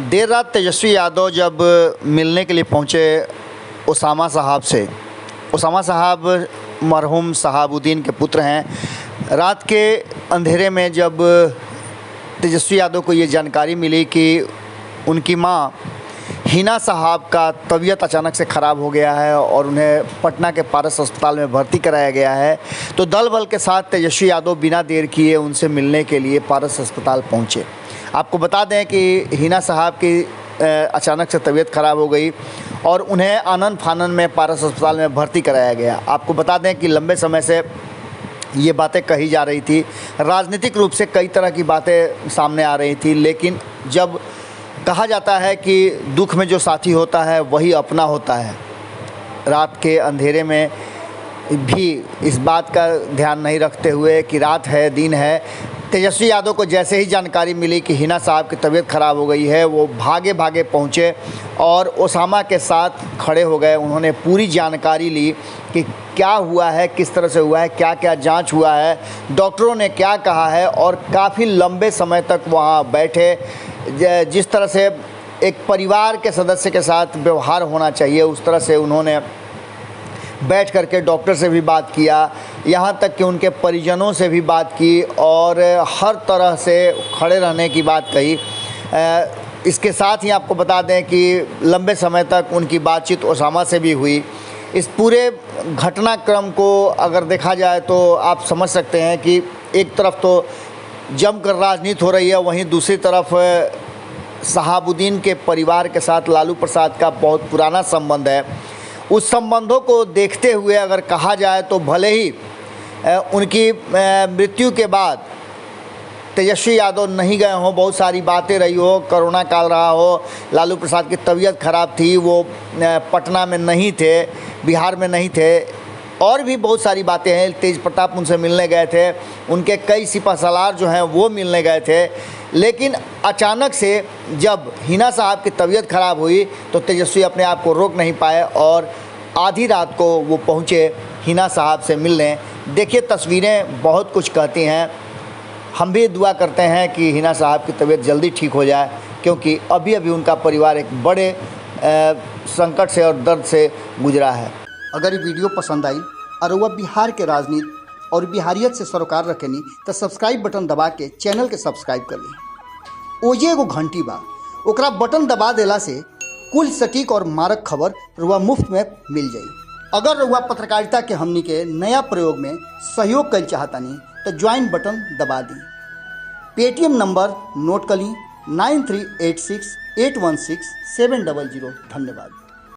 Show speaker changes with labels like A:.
A: देर रात तेजस्वी यादव जब मिलने के लिए पहुंचे उसामा साहब से, उसामा साहब मरहूम शहाबुद्दीन के पुत्र हैं। रात के अंधेरे में जब तेजस्वी यादव को ये जानकारी मिली कि उनकी माँ हिना साहब का तबीयत अचानक से ख़राब हो गया है और उन्हें पटना के पारस अस्पताल में भर्ती कराया गया है, तो दल बल के साथ तेजस्वी यादव बिना देर किए उनसे मिलने के लिए पारस अस्पताल पहुंचे। आपको बता दें कि हिना साहब की अचानक से तबीयत ख़राब हो गई और उन्हें आनन फानन में पारस अस्पताल में भर्ती कराया गया। आपको बता दें कि लंबे समय से ये बातें कही जा रही थी, राजनीतिक रूप से कई तरह की बातें सामने आ रही थी, लेकिन जब कहा जाता है कि दुख में जो साथी होता है वही अपना होता है, रात के अंधेरे में भी इस बात का ध्यान नहीं रखते हुए कि रात है दिन है, तेजस्वी यादव को जैसे ही जानकारी मिली कि हिना साहब की तबीयत ख़राब हो गई है, वो भागे भागे पहुँचे और उसामा के साथ खड़े हो गए। उन्होंने पूरी जानकारी ली कि क्या हुआ है, किस तरह से हुआ है, क्या क्या जांच हुआ है, डॉक्टरों ने क्या कहा है, और काफ़ी लंबे समय तक वहाँ बैठे। जिस तरह से एक परिवार के सदस्य के साथ व्यवहार होना चाहिए उस तरह से उन्होंने बैठ कर के डॉक्टर से भी बात किया, यहाँ तक कि उनके परिजनों से भी बात की और हर तरह से खड़े रहने की बात कही। इसके साथ ही आपको बता दें कि लंबे समय तक उनकी बातचीत उसामा से भी हुई। इस पूरे घटनाक्रम को अगर देखा जाए तो आप समझ सकते हैं कि एक तरफ तो जमकर राजनीति हो रही है, वहीं दूसरी तरफ शहाबुद्दीन के परिवार के साथ लालू प्रसाद का बहुत पुराना संबंध है। उस संबंधों को देखते हुए अगर कहा जाए तो भले ही उनकी मृत्यु के बाद तेजस्वी यादव नहीं गए हों, बहुत सारी बातें रही हो, कोरोना काल रहा हो, लालू प्रसाद की तबीयत ख़राब थी, वो पटना में नहीं थे, बिहार में नहीं थे, और भी बहुत सारी बातें हैं। तेज प्रताप उनसे मिलने गए थे, उनके कई सिपहसालार जो हैं वो मिलने गए थे, लेकिन अचानक से जब हिना साहब की तबीयत ख़राब हुई तो तेजस्वी अपने आप को रोक नहीं पाए और आधी रात को वो पहुँचे हिना साहब से मिलने। देखिए, तस्वीरें बहुत कुछ कहती हैं। हम भी दुआ करते हैं कि हिना साहब की तबीयत जल्दी ठीक हो जाए, क्योंकि अभी अभी उनका परिवार एक बड़े संकट से और दर्द से गुजरा है।
B: अगर ये वीडियो पसंद आई और वह बिहार के राजनीति और बिहारियत से सरोकार रखेनी तो सब्सक्राइब बटन दबा के चैनल के सब्सक्राइब कर ली। ओजे एगो घंटी बा, ओकरा बटन दबा देला से कुल सटीक और मारक खबर रुआ मुफ्त में मिल जाई। अगर रुआ पत्रकारिता के हमनी के नया प्रयोग में सहयोग कर चाहतानी तो ज्वाइन बटन दबा दी। पेटीएम नंबर नोट कर ली 9386816700। धन्यवाद।